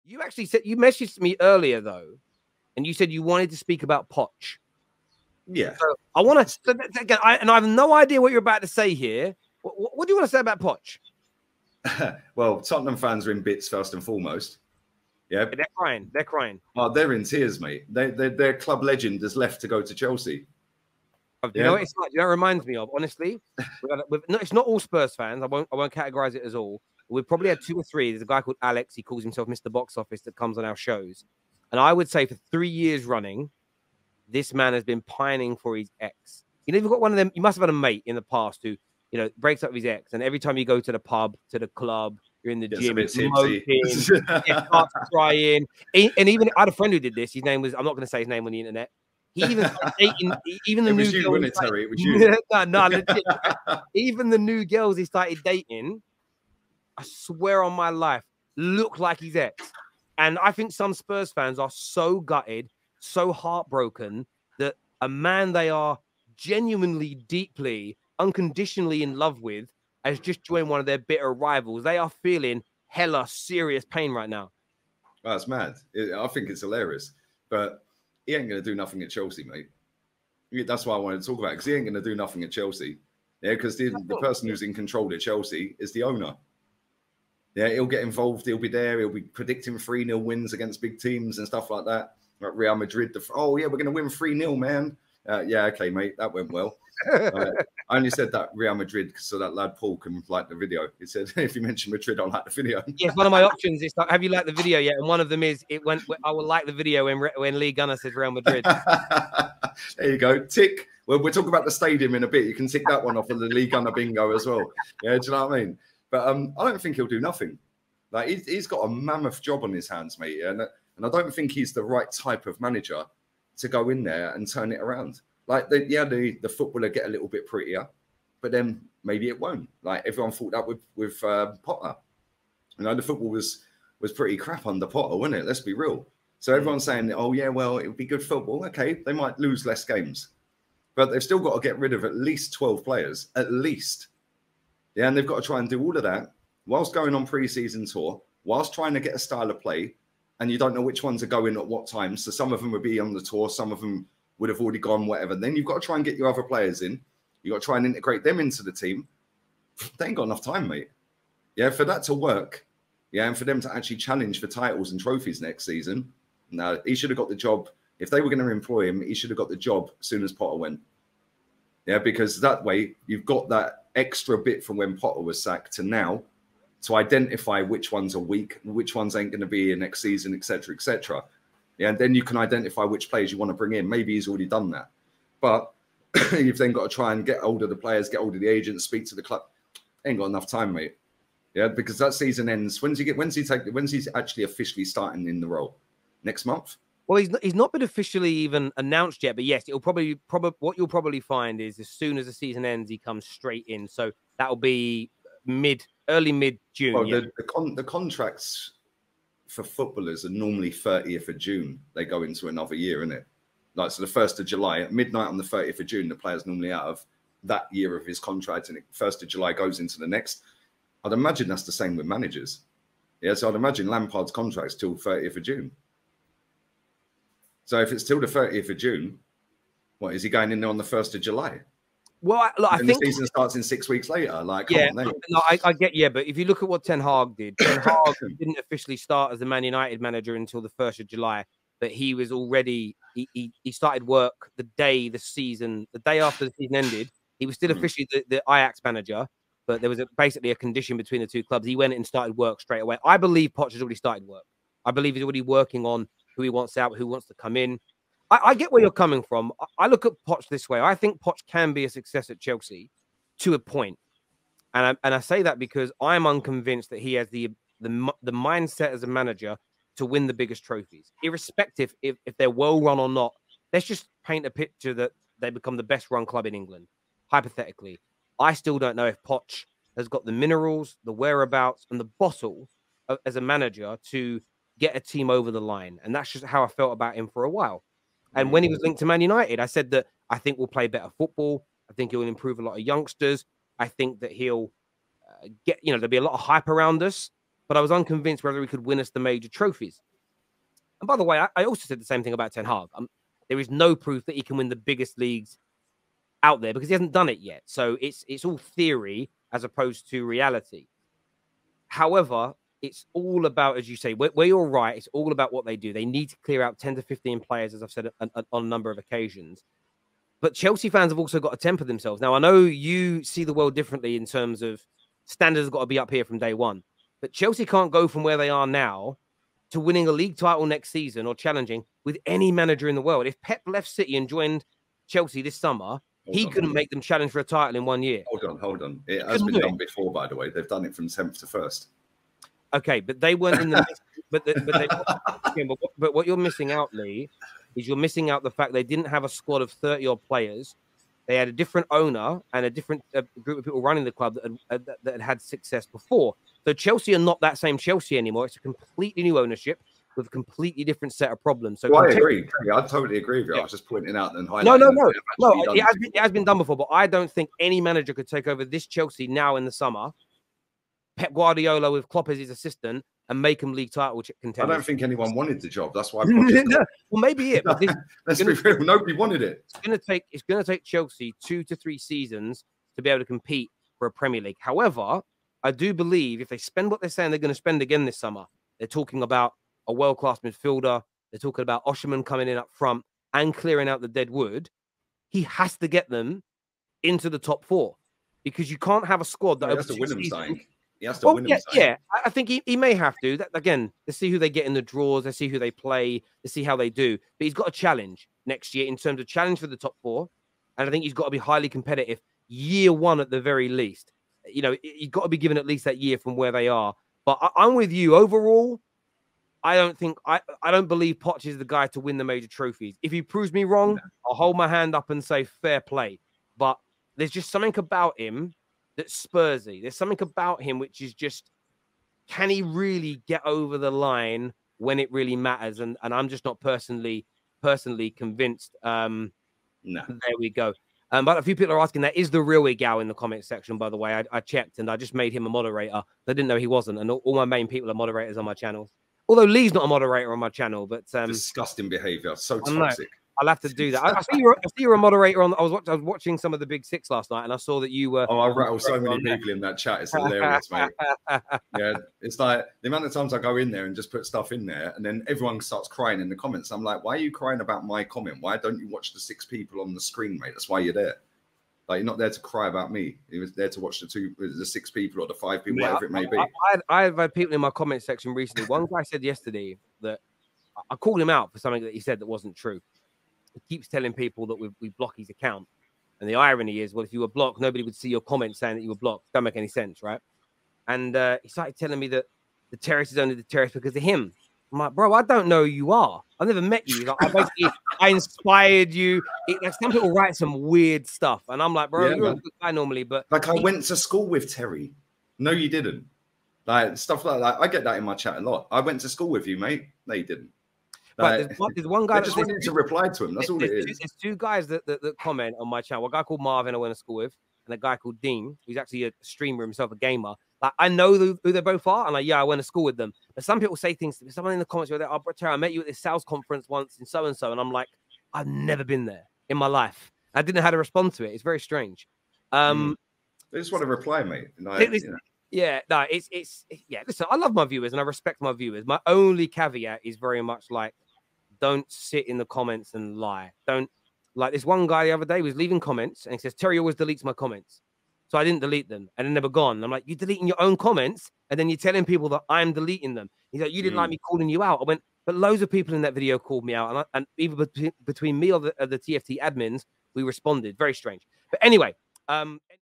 You actually said you messaged me earlier though, and you said you wanted to speak about Poch. Yeah. So I want to again, and I have no idea what you're about to say here. What do you want to say about Poch? Well, Tottenham fans are in bits first and foremost. Yeah, they're crying. They're crying. Oh, they're in tears, mate. Their club legend has left to go to Chelsea. You know what it's like? You know, it reminds me of, honestly. It's not all Spurs fans. I won't categorize it as all. We've probably had 2 or 3. There's a guy called Alex. He calls himself Mr. Box Office that comes on our shows. And I would say for 3 years running, this man has been pining for his ex. You know, you've got one of them. You must have had a mate in the past who, you know, breaks up with his ex. And every time you go to the pub, to the club, you're in the gym, starts crying. And even I had a friend who did this. His name was, I'm not going to say his name on the internet. He even started dating, even the new girls. Wasn't it, Terry? It was you. no, legit. Even the new girls he started dating, I swear on my life, look like his ex. And I think some Spurs fans are so gutted, so heartbroken that a man they are genuinely, deeply, unconditionally in love with has just joined one of their bitter rivals. They are feeling hella serious pain right now. That's mad. I think it's hilarious. But he ain't going to do nothing at Chelsea, mate. That's why I wanted to talk about it, because he ain't going to do nothing at Chelsea. Yeah, because the person who's in control at Chelsea is the owner. Yeah, he'll get involved. He'll be there. He'll be predicting 3-0 wins against big teams and stuff like that. Like Real Madrid. Oh, yeah, we're going to win 3-0, man. Yeah, okay, mate. That went well. I only said that Real Madrid so that lad Paul can like the video. He said, if you mention Madrid, I'll like the video. Yes, one of my options is like, have you liked the video yet? And one of them is I will like the video when Lee Gunner says Real Madrid. There you go. Tick. Well, we'll talk about the stadium in a bit. You can tick that one off of the Lee Gunner bingo as well. Yeah, do you know what I mean? But I don't think he'll do nothing. Like he's got a mammoth job on his hands, mate. And I don't think he's the right type of manager to go in there and turn it around. Like, the football will get a little bit prettier, but then maybe it won't. Like, everyone thought that with Potter. You know, the football was pretty crap under Potter, wasn't it? Let's be real. So everyone's saying, oh, yeah, well, it would be good football. Okay, they might lose less games. But they've still got to get rid of at least 12 players, at least. Yeah, and they've got to try and do all of that whilst going on pre-season tour, whilst trying to get a style of play, and you don't know which ones are going at what time. So some of them will be on the tour, some of them would have already gone, whatever. Then you've got to try and get your other players in. You've got to try and integrate them into the team. They ain't got enough time, mate. Yeah, for that to work, yeah, and for them to actually challenge for titles and trophies next season, no, he should have got the job. If they were going to employ him, he should have got the job as soon as Potter went. Yeah, because that way you've got that extra bit from when Potter was sacked to now to identify which ones are weak, which ones ain't going to be in next season, etc., etc. Yeah, and then you can identify which players you want to bring in. Maybe he's already done that. But you've then got to try and get hold of the players, get hold of the agents, speak to the club. Ain't got enough time, mate. Yeah, because that season ends. When's he actually officially starting in the role? Next month? Well, he's not been officially even announced yet, but yes, it'll probably what you'll probably find is as soon as the season ends, he comes straight in. So that'll be early mid June. Well, yeah. the contracts for footballers are normally 30th of June. They go into another year, isn't it? Like, so the 1st of July, at midnight on the 30th of June, the player's normally out of that year of his contract, and 1st of July goes into the next. I'd imagine that's the same with managers. Yeah, so I'd imagine Lampard's contract's till 30th of June. So if it's till the 30th of June, what, is he going in there on the 1st of July? Well, I think the season starts in 6 weeks later. Like, yeah, I get, yeah, but if you look at what Ten Hag did, Ten Hag didn't officially start as the Man United manager until the 1st of July, but he was already he started work the day after the season ended. He was still officially the Ajax manager, but there was basically a condition between the two clubs. He went and started work straight away. I believe Poch has already started work. I believe he's already working on who he wants out, who wants to come in. I get where you're coming from. I look at Poch this way. I think Poch can be a success at Chelsea to a point. And I say that because I'm unconvinced that he has the mindset as a manager to win the biggest trophies, irrespective if they're well run or not. Let's just paint a picture that they become the best run club in England, hypothetically. I still don't know if Poch has got the minerals, the whereabouts, and the bottle as a manager to get a team over the line. And that's just how I felt about him for a while. And when he was linked to Man United, I said that I think we'll play better football. I think he'll improve a lot of youngsters. I think that he'll there'll be a lot of hype around us. but I was unconvinced whether he could win us the major trophies. And by the way, I also said the same thing about Ten Hag. There is no proof that he can win the biggest leagues out there because he hasn't done it yet. So it's all theory as opposed to reality. However, it's all about, as you say, where you're right, it's all about what they do. They need to clear out 10 to 15 players, as I've said on a number of occasions. But Chelsea fans have also got to temper themselves. Now, I know you see the world differently in terms of standards have got to be up here from day one. But Chelsea can't go from where they are now to winning a league title next season or challenging with any manager in the world. If Pep left City and joined Chelsea this summer, he couldn't make them challenge for a title in 1 year. Hold on. It has been done before, by the way. They've done it from 10th to 1st. Okay, but they weren't in the but what you're missing out, Lee, is you're missing out the fact they didn't have a squad of 30-odd players. They had a different owner and a different group of people running the club that had success before. So Chelsea are not that same Chelsea anymore. It's a completely new ownership with a completely different set of problems. So I agree. I totally agree with you. Yeah. I was just pointing out and highlighting. No. It has been done before, but I don't think any manager could take over this Chelsea now in the summer. Pep Guardiola with Klopp as his assistant and make him league title contenders. I don't think anyone wanted the job. That's why. Well, maybe it. But let's be real. Nobody wanted it. It's going to take Chelsea 2 to 3 seasons to be able to compete for a Premier League. However, I do believe if they spend what they're saying they're going to spend again this summer, they're talking about a world-class midfielder. They're talking about Osherman coming in up front and clearing out the dead wood. He has to get them into the top 4 because you can't have a squad that has to win them something. He has to win them. Yeah, I think he may have to. Again, let's see who they get in the draws. Let's see who they play. Let's see how they do. But he's got a challenge next year in terms of challenge for the top 4. And I think he's got to be highly competitive year 1 at the very least. You know, he's got to be given at least that year from where they are. But I'm with you. Overall, I don't believe Poch is the guy to win the major trophies. If he proves me wrong, I'll hold my hand up and say fair play. But there's just something about him that's Spursy. There's something about him which is just, can he really get over the line when it really matters? And I'm just not personally convinced. No. There we go. But a few people are asking, that is the real Igao in the comment section, by the way. I checked and I just made him a moderator. I didn't know he wasn't. And all my main people are moderators on my channel. Although Lee's not a moderator on my channel, but disgusting behavior, so toxic. I'll have to do that. I see you're a moderator on. I was watching some of the Big Six last night, and I saw that you were. Oh, I rattle so many people in that chat. It's hilarious, mate. Yeah, it's like the amount of times I go in there and just put stuff in there, and then everyone starts crying in the comments. I'm like, why are you crying about my comment? Why don't you watch the 6 people on the screen, mate? That's why you're there. Like, you're not there to cry about me. He was there to watch the 6 people or the 5 people, whatever it may be. I've had people in my comment section recently. One guy said yesterday that I called him out for something that he said that wasn't true. He keeps telling people that we block his account. And the irony is, well, if you were blocked, nobody would see your comments saying that you were blocked. Don't make any sense, right? And he started telling me that the Terrace is only the Terrace because of him. I'm like, bro, I don't know who you are. I've never met you. Like, I inspired you. Like, some people write some weird stuff. And I'm like, bro, you're a good guy normally. But like, I went to school with Terry. No, you didn't. Like, stuff like that. I get that in my chat a lot. I went to school with you, mate. No, you didn't. But there's one guy that just wanted to reply to him. That's all it is. There's 2 guys that comment on my channel. A guy called Marvin I went to school with, and a guy called Dean, who's actually a streamer himself, a gamer. Like, I know who they both are, and I went to school with them. But some people say things. Someone in the comments were like, "Oh, bro, Terry, I met you at this sales conference once in so and so," and I'm like, I've never been there in my life. I didn't know how to respond to it. It's very strange. They just want to reply, mate. Like, yeah, no, it's listen, I love my viewers and I respect my viewers. My only caveat is very much like, don't sit in the comments and lie. Don't, like, this one guy the other day was leaving comments and he says, Terry always deletes my comments. So I didn't delete them and then they were gone. I'm like, you're deleting your own comments and then you're telling people that I'm deleting them. He's like, you didn't like me calling you out. I went, but loads of people in that video called me out. And even between me or the TFT admins, we responded. Very strange. But anyway,